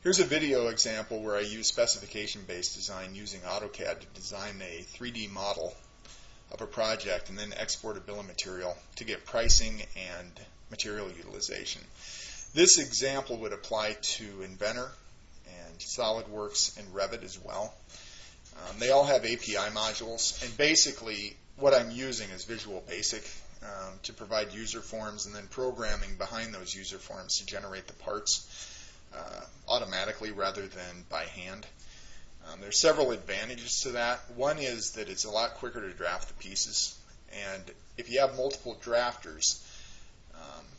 Here's a video example where I use specification-based design using AutoCAD to design a 3D model of a project and then export a bill of material to get pricing and material utilization. This example would apply to Inventor and SolidWorks and Revit as well. They all have API modules, and basically what I'm using is Visual Basic to provide user forms and then programming behind those user forms to generate the parts automatically rather than by hand. There's several advantages to that. One is that it's a lot quicker to draft the pieces, and if you have multiple drafters,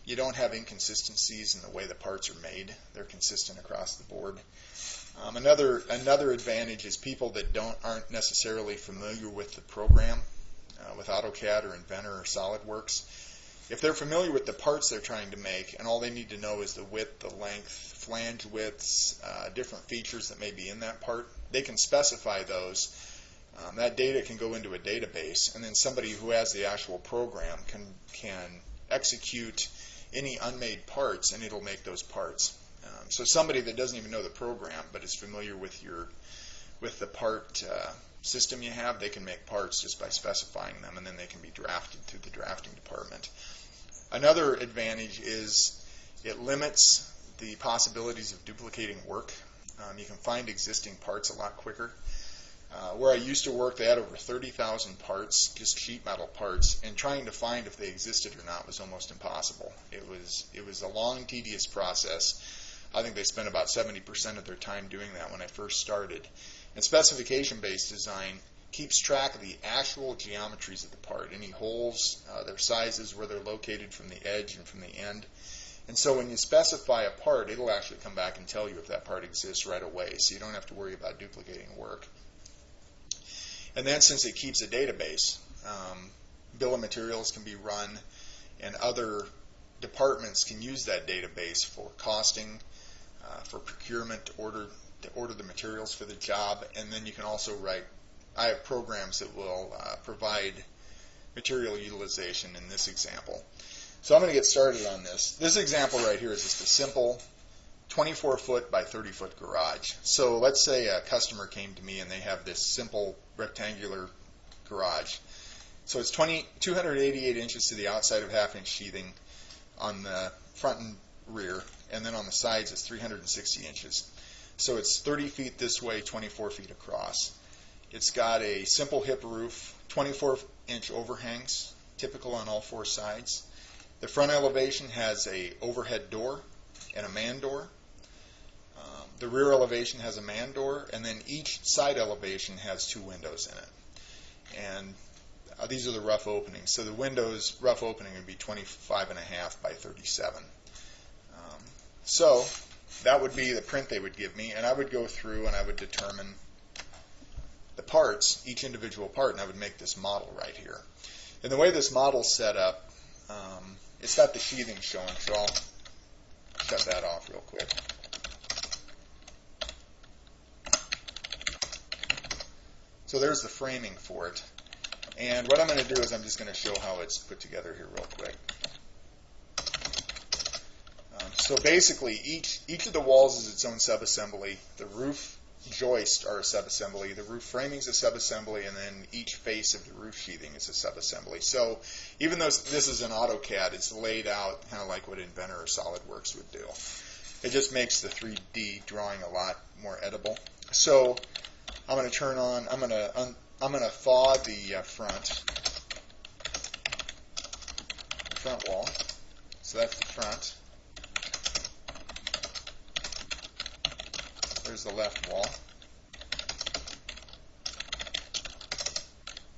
you don't have inconsistencies in the way the parts are made. They're consistent across the board. Another advantage is people that aren't necessarily familiar with the program, with AutoCAD or Inventor or SolidWorks. If they're familiar with the parts they're trying to make, and all they need to know is the width, the length, flange widths, different features that may be in that part, they can specify those. That data can go into a database, and then somebody who has the actual program can execute any unmade parts, and it'll make those parts. So somebody that doesn't even know the program but is familiar with the part system you have, they can make parts just by specifying them, and then they can be drafted through the drafting department. Another advantage is it limits the possibilities of duplicating work. You can find existing parts a lot quicker. Where I used to work, they had over 30,000 parts, just sheet metal parts, and trying to find if they existed or not was almost impossible. It was a long, tedious process. I think they spent about 70% of their time doing that when I first started. And specification-based design keeps track of the actual geometries of the part, any holes, their sizes, where they're located from the edge and from the end. And so when you specify a part, it'll actually come back and tell you if that part exists right away, so you don't have to worry about duplicating work. And then since it keeps a database, bill of materials can be run, and other departments can use that database for costing, for procurement, to order the materials for the job, and then you can also write. I have programs that will provide material utilization in this example. So I'm going to get started on this. This example right here is just a simple 24-foot by 30-foot garage. So let's say a customer came to me and they have this simple rectangular garage. So it's 288 inches to the outside of half-inch sheathing on the front and rear, and then on the sides it's 360 inches. So it's 30 feet this way, 24 feet across. It's got a simple hip roof, 24-inch overhangs, typical on all four sides. The front elevation has a overhead door and a man door. The rear elevation has a man door, and then each side elevation has two windows in it. And these are the rough openings. So the windows, rough opening would be 25.5 by 37. So that would be the print they would give me, and I would go through and I would determine the parts, each individual part, and I would make this model right here. And the way this model's set up, it's got the sheathing showing, so I'll shut that off real quick. So there's the framing for it. And what I'm going to do is I'm just going to show how it's put together here real quick. So basically, each of the walls is its own subassembly. The roof joists are a subassembly. The roof framing is a subassembly, and then each face of the roof sheathing is a subassembly. So even though this is an AutoCAD, it's laid out kind of like what Inventor or SolidWorks would do. It just makes the 3D drawing a lot more edible. So I'm going to turn on. I'm going to thaw the front wall. So that's the front. There's the left wall.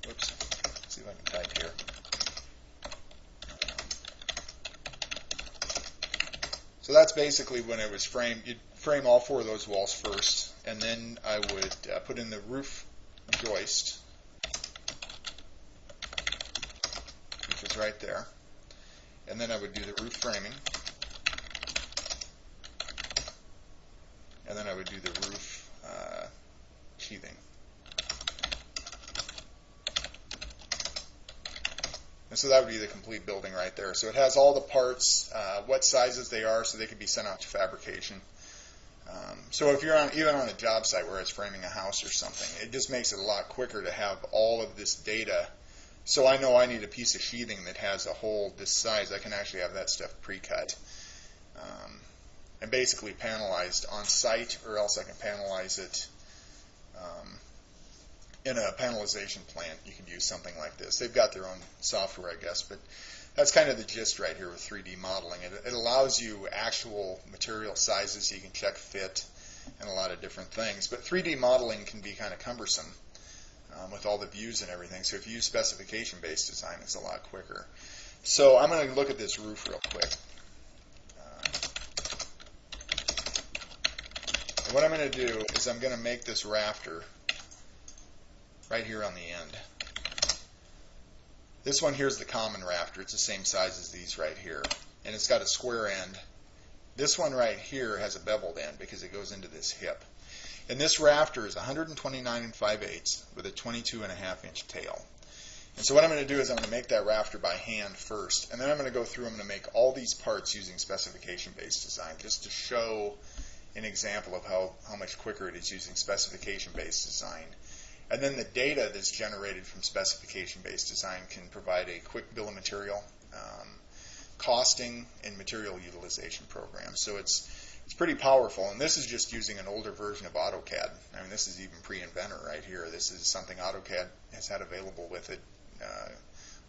Whoops. Let's see if I can type here. So that's basically when it was framed. You'd frame all four of those walls first, and then I would put in the roof joist, which is right there, and then I would do the roof framing, and then I would do the roof sheathing. And so that would be the complete building right there. So it has all the parts, what sizes they are, so they could be sent out to fabrication. So if you're even on a job site where it's framing a house or something, it just makes it a lot quicker to have all of this data. So I know I need a piece of sheathing that has a hole this size. I can actually have that stuff pre-cut and basically panelized on site, or else I can panelize it in a panelization plant. You can use something like this. They've got their own software, I guess, but that's kind of the gist right here with 3D modeling. It allows you actual material sizes, so you can check fit and a lot of different things. But 3D modeling can be kind of cumbersome with all the views and everything. So if you use specification-based design, it's a lot quicker. So I'm going to look at this roof real quick. And what I'm going to do is I'm going to make this rafter right here on the end. This one here is the common rafter. It's the same size as these right here. And it's got a square end. This one right here has a beveled end because it goes into this hip. And this rafter is 129 5/8 with a 22.5-inch tail. And so what I'm going to do is I'm going to make that rafter by hand first. And then I'm going to go through, I'm going to make all these parts using specification-based design just to show an example of how much quicker it is using specification-based design. And then the data that's generated from specification-based design can provide a quick bill of material, costing, and material utilization program. So it's pretty powerful. And this is just using an older version of AutoCAD. I mean, this is even pre-Inventor right here. This is something AutoCAD has had available with it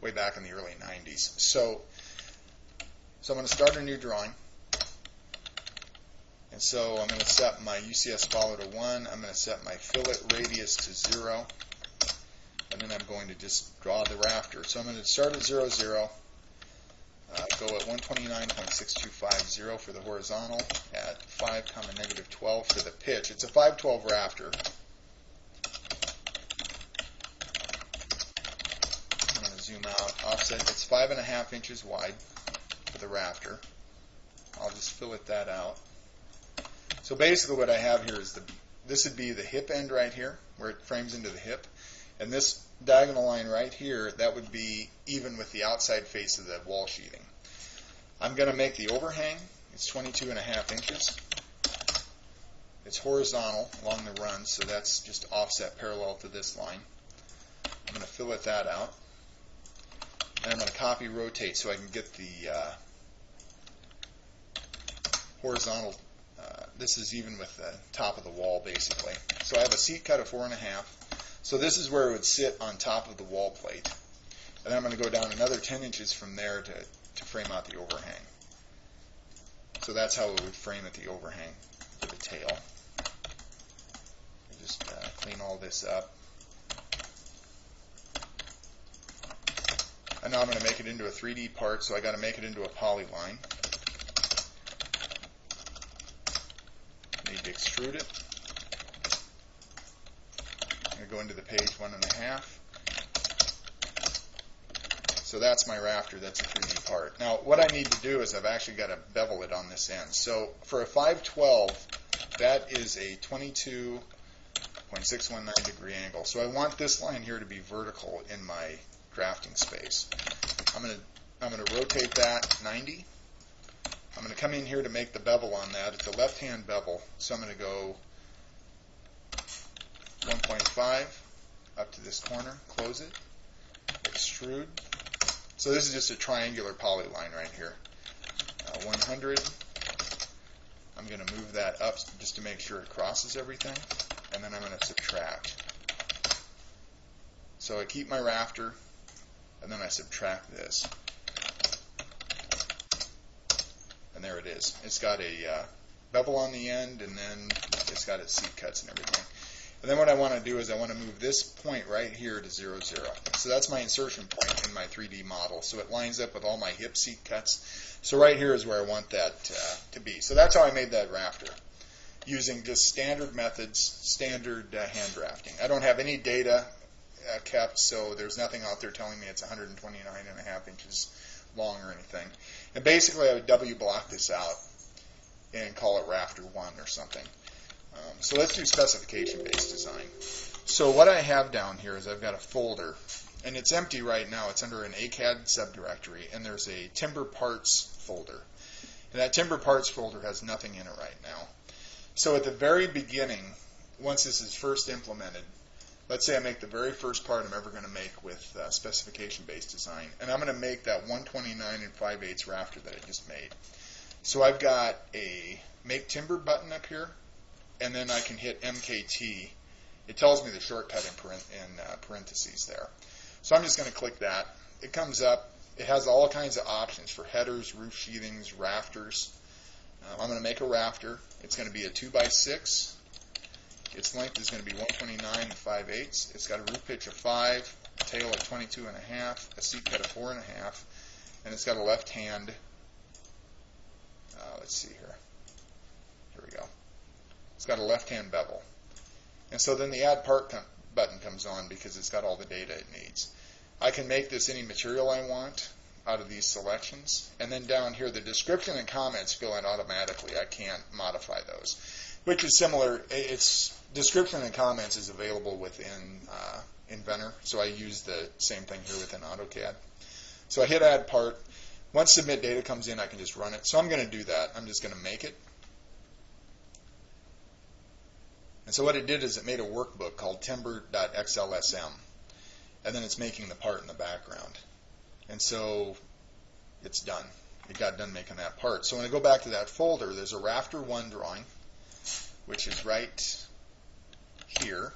way back in the early 90s. So I'm going to start a new drawing. And so I'm going to set my UCS follow to 1. I'm going to set my fillet radius to 0. And then I'm going to just draw the rafter. So I'm going to start at 0, 0. Go at 129.6250 for the horizontal, at 5, -12 for the pitch. It's a 512 rafter. I'm going to zoom out, offset. It's 5.5 inches wide for the rafter. I'll just fillet that out. So basically what I have here is this would be the hip end right here, where it frames into the hip. And this diagonal line right here, that would be even with the outside face of the wall sheathing. I'm going to make the overhang. It's 22.5 inches. It's horizontal along the run, so that's just offset parallel to this line. I'm going to fillet that out. And I'm going to copy rotate so I can get the horizontal. This is even with the top of the wall, basically. So I have a seat cut of 4.5. So this is where it would sit on top of the wall plate. And then I'm going to go down another 10 inches from there to frame out the overhang. So that's how it would frame at the overhang for the tail. Just clean all this up. And now I'm going to make it into a 3D part, so I got to make it into a polyline. Need to extrude it. I'm going to go into the page 1.5. So that's my rafter. That's a 3D part. Now what I need to do is I've actually got to bevel it on this end. So for a 512, that is a 22.619 degree angle. So I want this line here to be vertical in my drafting space. I'm going to rotate that 90. I'm going to come in here to make the bevel on that. It's a left-hand bevel, so I'm going to go 1.5 up to this corner, close it, extrude. So this is just a triangular polyline right here. 100. I'm going to move that up just to make sure it crosses everything, and then I'm going to subtract. So I keep my rafter, and then I subtract this. And there it is. It's got a bevel on the end, and then it's got its seat cuts and everything. And then what I want to do is I want to move this point right here to 0, 0. So that's my insertion point in my 3D model. So it lines up with all my hip seat cuts. So right here is where I want that to be. So that's how I made that rafter, using just standard methods, standard hand drafting. I don't have any data kept, so there's nothing out there telling me it's 129.5 inches long or anything. And basically I would W block this out and call it rafter 1 or something. So let's do specification-based design. So what I have down here is I've got a folder, and it's empty right now. It's under an ACAD subdirectory, and there's a timber parts folder. And that timber parts folder has nothing in it right now. So at the very beginning, once this is first implemented, let's say I make the very first part I'm ever going to make with specification-based design, and I'm going to make that 129 5/8 rafter that I just made. So I've got a Make Timber button up here, and then I can hit MKT. It tells me the shortcut in parentheses there. So I'm just going to click that. It comes up. It has all kinds of options for headers, roof sheathings, rafters. I'm going to make a rafter. It's going to be a 2x6. Its length is going to be 129 5/8. It's got a roof pitch of 5, a tail of 22.5, a seat cut of 4.5, and it's got a left hand. Let's see here. Here we go. It's got a left hand bevel. And so then the Add Part button comes on because it's got all the data it needs. I can make this any material I want out of these selections. And then down here, the description and comments go in automatically. I can't modify those, which is similar. It's description and comments is available within Inventor, so I use the same thing here within AutoCAD. So I hit Add Part. Once Submit Data comes in, I can just run it. So I'm going to do that. I'm just going to make it. And so what it did is it made a workbook called timber.xlsm. And then it's making the part in the background. And so it's done. It got done making that part. So when I go back to that folder, there's a Rafter 1 drawing, which is right here.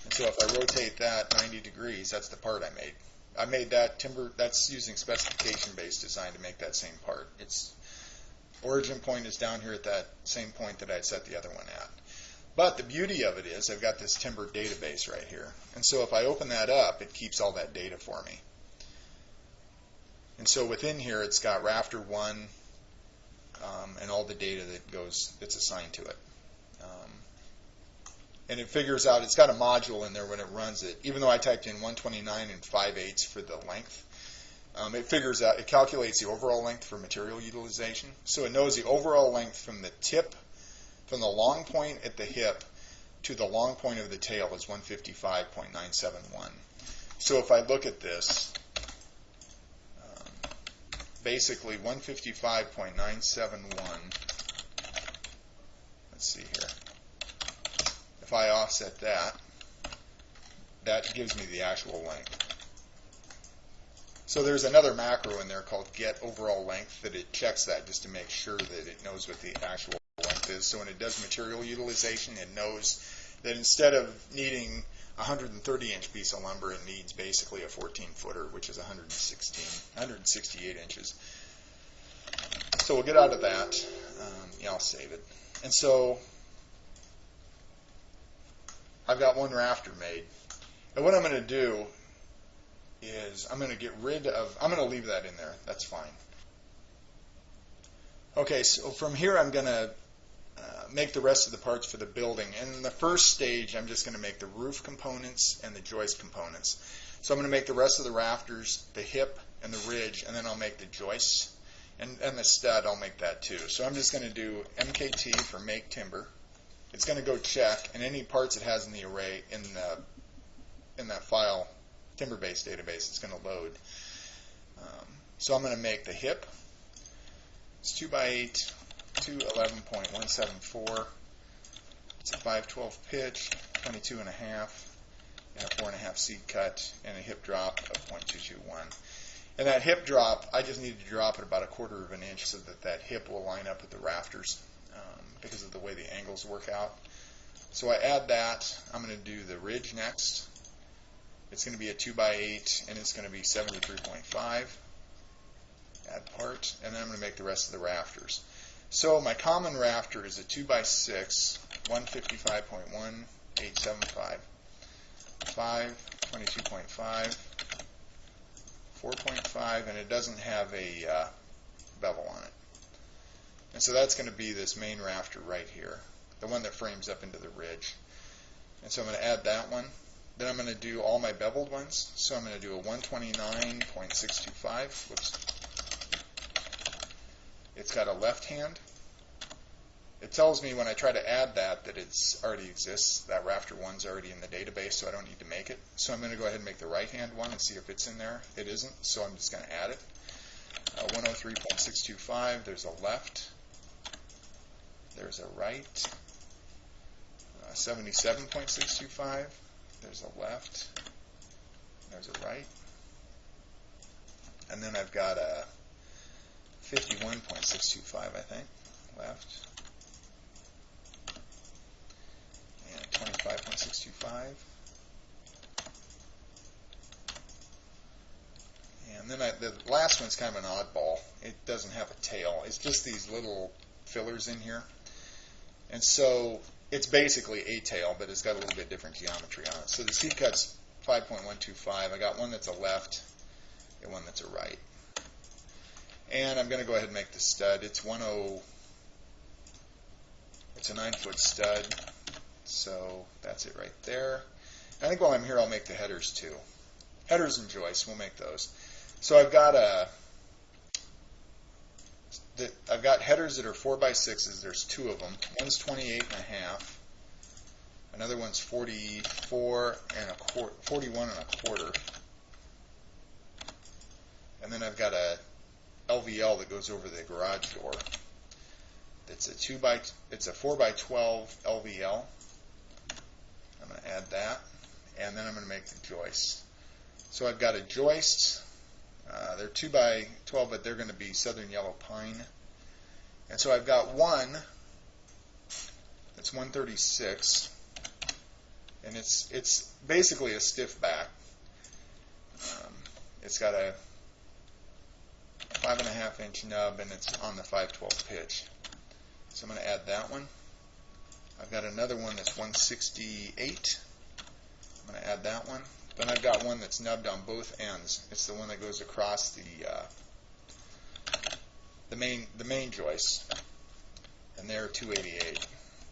And so if I rotate that 90 degrees, that's the part I made. I made that timber, that's using specification-based design to make that same part. Its origin point is down here at that same point that I'd set the other one at. But the beauty of it is I've got this timber database right here. And so if I open that up, it keeps all that data for me. And so within here, it's got Rafter 1 and all the data that's assigned to it. And it figures out, it's got a module in there when it runs it. Even though I typed in 129 5/8 for the length, it figures out, it calculates the overall length for material utilization. So it knows the overall length from the tip, from the long point at the hip to the long point of the tail is 155.971. So if I look at this, basically 155.971, let's see here. If I offset that, that gives me the actual length. So there's another macro in there called Get Overall Length that it checks that just to make sure that it knows what the actual length is. So when it does material utilization, it knows that instead of needing a 130-inch piece of lumber, it needs basically a 14-footer, which is 168 inches. So we'll get out of that. Yeah, I'll save it. And so I've got one rafter made. And what I'm going to do is I'm going to get rid of, I'm going to leave that in there. That's fine. Okay, so from here I'm going to make the rest of the parts for the building. And in the first stage, I'm just going to make the roof components and the joist components. So I'm going to make the rest of the rafters, the hip and the ridge, and then I'll make the joists. And the stud, I'll make that too. So I'm just going to do MKT for Make Timber. It's going to go check, and any parts it has in the array, in that file, timber-based database, it's going to load. So I'm going to make the hip. It's 2x8, 211.174. It's a 5/12 pitch, 22.5, and a 4.5 seat cut, and a hip drop of 0.221. And that hip drop, I just need to drop it about 1/4 of an inch so that that hip will line up with the rafters because of the way the angles work out. So I add that. I'm going to do the ridge next. It's going to be a 2x8, and it's going to be 73.5. Add part, and then I'm going to make the rest of the rafters. So my common rafter is a 2x6, 155.1875, 5, 22.5, 4.5, and it doesn't have a bevel on it. And so that's going to be this main rafter right here, the one that frames up into the ridge. And so I'm going to add that one. Then I'm going to do all my beveled ones. So I'm going to do a 129.625. Whoops. It's got a left hand. It tells me when I try to add that it's already exists. That rafter one's already in the database, so I don't need to make it. So I'm going to go ahead and make the right hand one and see if it's in there. It isn't, so I'm just going to add it. 103.625. There's a left. There's a right, 77.625. There's a left. There's a right. And then I've got a 51.625, I think, left. And 25.625. And then the last one's kind of an oddball. It doesn't have a tail. It's just these little fillers in here. And so it's basically a tail, but it's got a little bit different geometry on it. So the C cut's 5.125. I got one that's a left and one that's a right. And I'm going to go ahead and make the stud. It's a 9-foot stud. So that's it right there. I think while I'm here, I'll make the headers too. Headers and joists, we'll make those. So I've got headers that are 4x6s. There's two of them. One's 28.5. Another one's 41 and a quarter. And then I've got a LVL that goes over the garage door. It's a 4x12 LVL. I'm going to add that, and then I'm going to make the joists. So I've got a joist. They're 2x12, but they're going to be southern yellow pine. And so I've got one that's 136, and it's basically a stiff back. It's got a 5.5-inch nub, and it's on the 5/12 pitch. So I'm going to add that one. I've got another one that's 168. I'm going to add that one. Then I've got one that's nubbed on both ends. It's the one that goes across the main joist, and they're 288,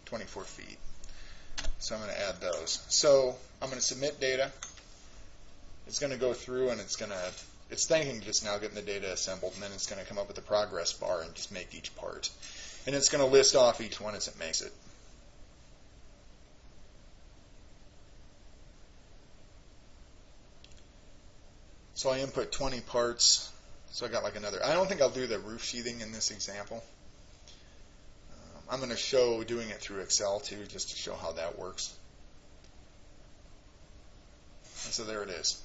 24 feet. So I'm going to add those. So I'm going to submit data. It's going to go through, and it's thinking just now getting the data assembled, and then it's going to come up with a progress bar and just make each part. And it's going to list off each one as it makes it. So I input 20 parts. So I got like another. I don't think I'll do the roof sheathing in this example. I'm going to show doing it through Excel too, just to show how that works. And so there it is.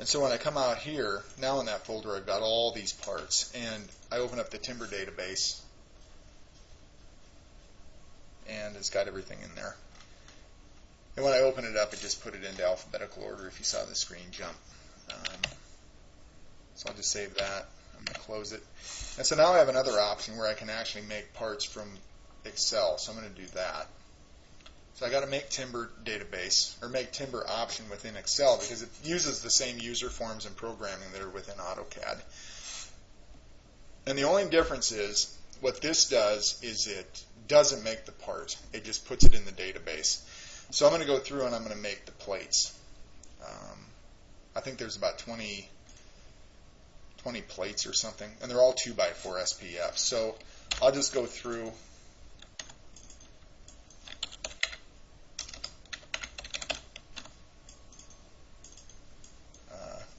And so when I come out here, now in that folder, I've got all these parts. And I open up the timber database, and it's got everything in there. And when I open it up, it just put it into alphabetical order if you saw the screen jump. So I'll just save that. I'm going to close it. And so now I have another option where I can actually make parts from Excel. So I'm going to do that. So I got to make timber database, or make timber option within Excel, because it uses the same user forms and programming that are within AutoCAD. And the only difference is, what this does is it doesn't make the part. It just puts it in the database. So I'm going to go through and I'm going to make the plates. I think there's about 20 plates or something, and they're all 2x4 SPF. So I'll just go through.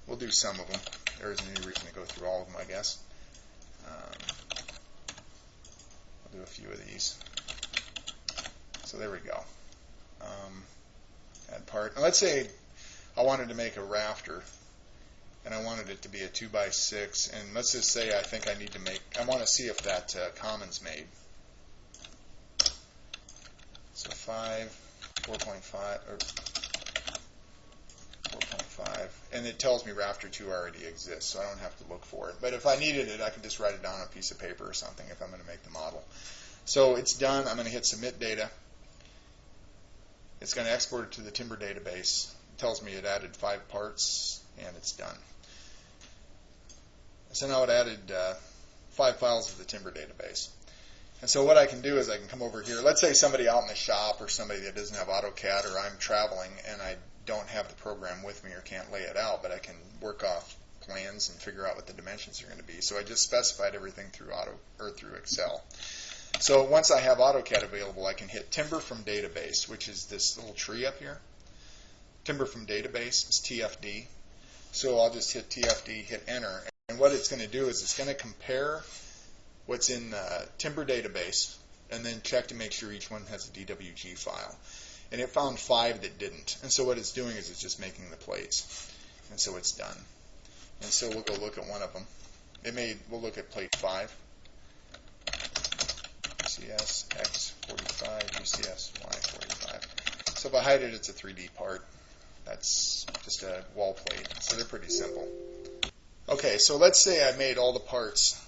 We'll do some of them. There isn't any reason to go through all of them, I guess. I'll do a few of these. So there we go. Add part. Now let's say I wanted to make a rafter, and I wanted it to be a 2x6, and let's just say I think I want to see if that common's made. So 4.5, or 4.5, and it tells me rafter 2 already exists, so I don't have to look for it. But if I needed it, I can just write it down on a piece of paper or something if I'm going to make the model. So it's done. I'm going to hit submit data. It's going to export it to the timber database. It tells me it added 5 parts, and it's done. So now it added 5 files to the timber database. And so what I can do is I can come over here. Let's say somebody out in the shop, or somebody that doesn't have AutoCAD, or I'm traveling and I don't have the program with me or can't lay it out, but I can work off plans and figure out what the dimensions are going to be. So I just specified everything through through Excel. So once I have AutoCAD available, I can hit Timber from Database, which is this little tree up here. Timber from Database is TFD. So I'll just hit TFD, hit Enter, and what it's going to do is it's going to compare what's in the Timber Database and then check to make sure each one has a DWG file. And it found 5 that didn't. And so what it's doing is it's just making the plates. And so it's done. And so we'll go look at one of them. We'll look at plate 5. UCS X45, UCS Y45. So if I hide it, it's a 3D part. That's just a wall plate. So they're pretty simple. Okay, so let's say I made all the parts.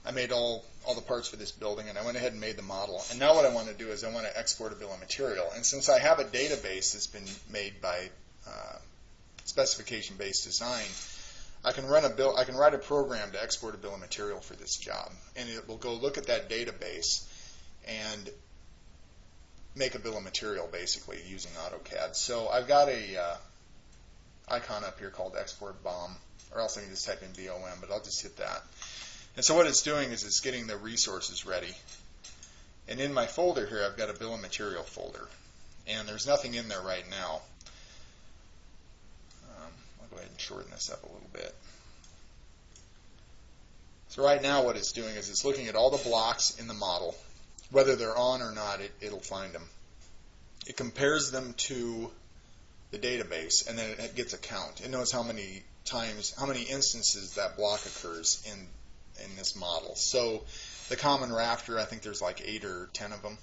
I made all the parts for this building, and I went ahead and made the model. And now what I want to do is I want to export a bill of material. And since I have a database that's been made by Specification Based Design, I can write a program to export a bill of material for this job, and it will go look at that database and make a bill of material basically using AutoCAD. So I've got a icon up here called Export BOM, or else I can just type in BOM, but I'll just hit that. And so what it's doing is it's getting the resources ready. And in my folder here, I've got a bill of material folder, and there's nothing in there right now. I'll go ahead and shorten this up a little bit. So right now what it's doing is it's looking at all the blocks in the model. Whether they're on or not, it'll find them. It compares them to the database, and then it gets a count. It knows how many instances that block occurs in this model. So the common rafter, I think there's like 8 or 10 of them.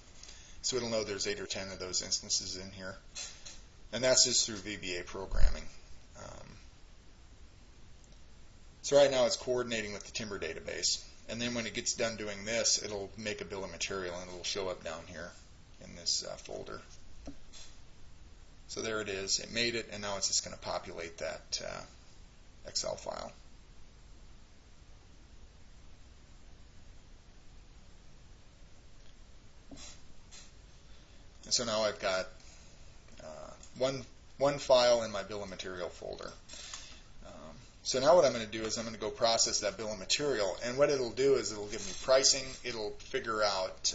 So it'll know there's 8 or 10 of those instances in here. And that's just through VBA programming. So right now it's coordinating with the timber database. And then when it gets done doing this, it'll make a bill of material, and it'll show up down here in this folder. So there it is. It made it, and now it's just going to populate that Excel file. And so now I've got one file in my bill of material folder. So now what I'm going to do is I'm going to go process that bill of material, and what it'll do is it'll give me pricing, it'll figure out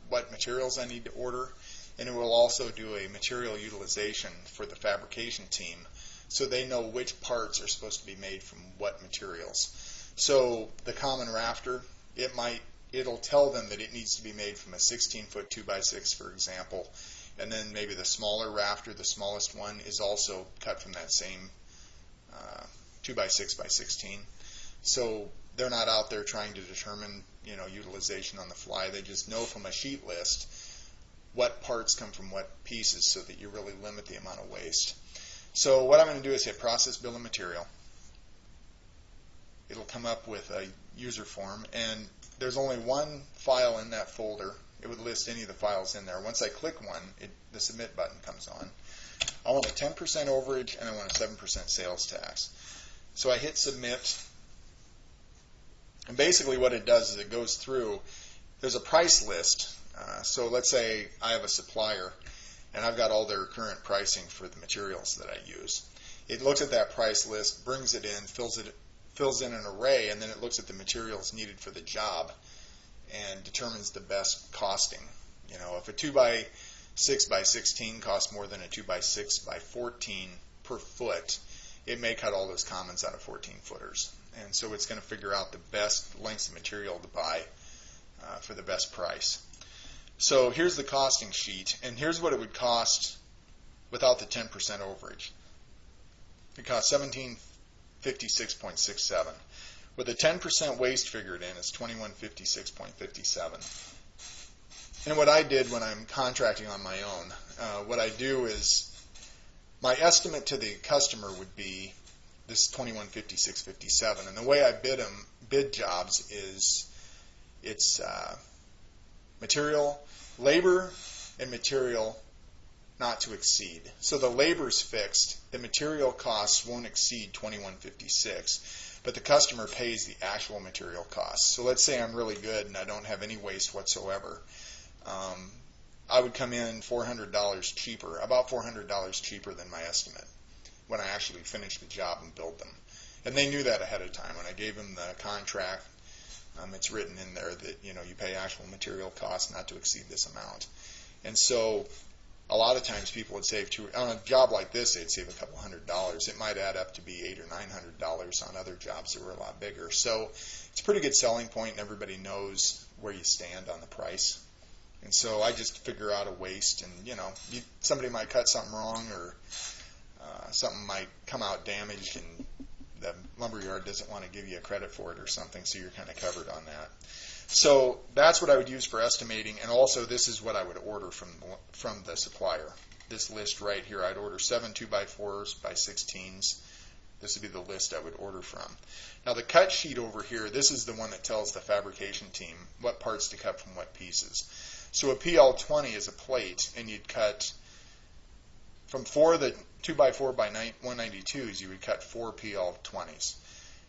what materials I need to order, and it will also do a material utilization for the fabrication team so they know which parts are supposed to be made from what materials. So the common rafter, it'll tell them that it needs to be made from a 16-foot 2x6, for example, and then maybe the smaller rafter, the smallest one, is also cut from that same 2x6x16. So they're not out there trying to determine, utilization on the fly. They just know from a sheet list what parts come from what pieces so that you really limit the amount of waste. So what I'm going to do is hit Process Bill of Material. It'll come up with a user form, and there's only one file in that folder. It would list any of the files in there. Once I click one, the Submit button comes on. I want a 10% overage, and I want a 7% sales tax. So I hit Submit, and basically what it does is it goes through, there's a price list. So let's say I have a supplier, and I've got all their current pricing for the materials that I use. It looks at that price list, brings it in, fills in an array, and then it looks at the materials needed for the job and determines the best costing. If a 2x6x16 costs more than a 2x6x14 per foot, it may cut all those commons out of 14-footers. And so it's going to figure out the best lengths of material to buy for the best price. So here's the costing sheet, and here's what it would cost without the 10% overage. It costs $1756.67. With a 10% waste figured in, it's $2156.57. And what I did when I'm contracting on my own, what I do is my estimate to the customer would be this $2156.57. And the way I bid jobs is it's labor and material not to exceed. So the labor's fixed. The material costs won't exceed $21.56, but the customer pays the actual material costs. So let's say I'm really good and I don't have any waste whatsoever. I would come in $400 cheaper, about $400 cheaper than my estimate when I actually finish the job and build them. And they knew that ahead of time. When I gave them the contract, it's written in there that you pay actual material costs not to exceed this amount. And so a lot of times people would save on a job like this, they'd save a couple $100. It might add up to be $800 or $900 on other jobs that were a lot bigger. So it's a pretty good selling point, and everybody knows where you stand on the price. And so I just figure out a waste, and somebody might cut something wrong, or something might come out damaged, and the lumberyard doesn't want to give you a credit for it or something, so you're kind of covered on that. So that's what I would use for estimating, and also this is what I would order from the supplier. This list right here, I'd order 7 2x4s by 16s. This would be the list I would order from. Now the cut sheet over here, this is the one that tells the fabrication team what parts to cut from what pieces. So a PL20 is a plate, and you'd cut from 4 of the 2x4 by 192s, you would cut 4 PL20s.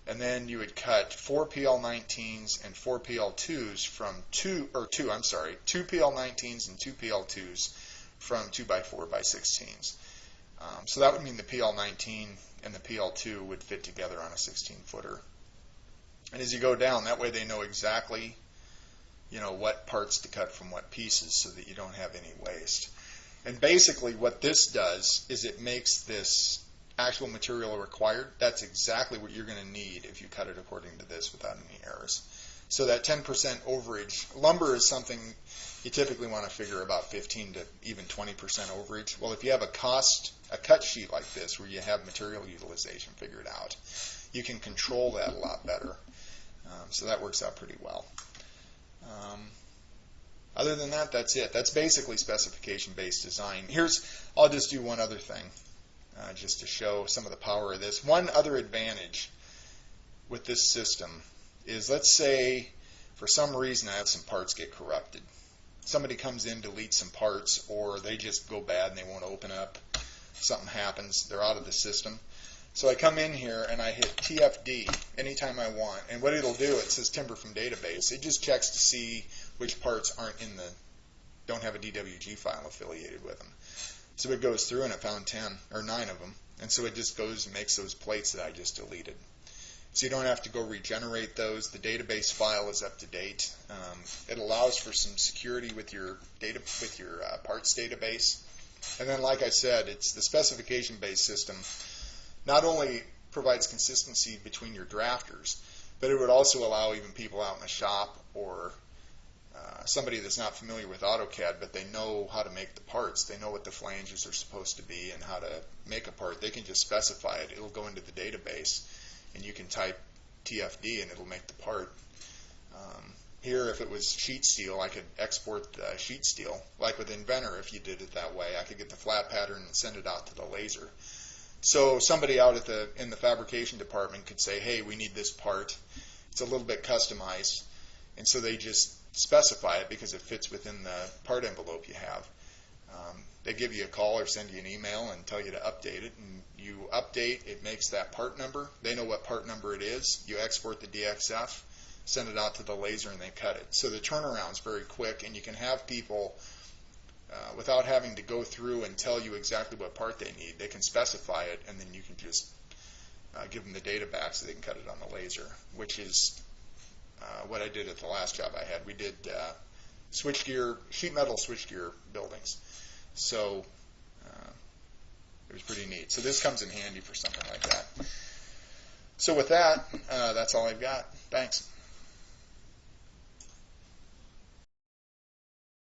And then you would cut 4 PL19s and 4 PL2s from 2 PL19s and 2 PL2s from 2x4 by 16s. So that would mean the PL19 and the PL2 would fit together on a 16-footer. And as you go down, that way they know exactly, what parts to cut from what pieces, so that you don't have any waste. And basically what this does is it makes this actual material required. That's exactly what you're going to need if you cut it according to this without any errors. So that 10% overage, lumber is something you typically want to figure about 15 to even 20% overage. Well, if you have a cut sheet like this where you have material utilization figured out, you can control that a lot better. So that works out pretty well. Other than that, that's it. That's basically specification-based design. I'll just do one other thing, just to show some of the power of this. One other advantage with this system is, let's say for some reason I have some parts get corrupted. Somebody comes in, deletes some parts, or they just go bad and they won't open up. Something happens, they're out of the system. So I come in here and I hit TFD anytime I want, and what it'll do, it says timber from database. It just checks to see which parts don't have a DWG file affiliated with them. So it goes through and it found 10 or 9 of them, and so it just goes and makes those plates that I just deleted. So you don't have to go regenerate those. The database file is up to date. It allows for some security with your parts database. And then, like I said, it's the specification-based system. Not only provides consistency between your drafters, but it would also allow even people out in the shop, or somebody that's not familiar with AutoCAD, but they know how to make the parts. They know what the flanges are supposed to be and how to make a part. They can just specify it. It'll go into the database, and you can type TFD and it'll make the part. Here, if it was sheet steel, I could export sheet steel. Like with Inventor, if you did it that way, I could get the flat pattern and send it out to the laser. So somebody out in the fabrication department could say, hey, we need this part. It's a little bit customized. And so they just specify it because it fits within the part envelope you have. They give you a call or send you an email and tell you to update it. And you update, it makes that part number. They know what part number it is. You export the DXF, send it out to the laser, and they cut it. So the turnaround's very quick, and you can have people, without having to go through and tell you exactly what part they need, they can specify it, and then you can just give them the data back so they can cut it on the laser, which is what I did at the last job I had. We did switchgear, sheet metal switchgear buildings. So it was pretty neat. So this comes in handy for something like that. So with that, that's all I've got. Thanks.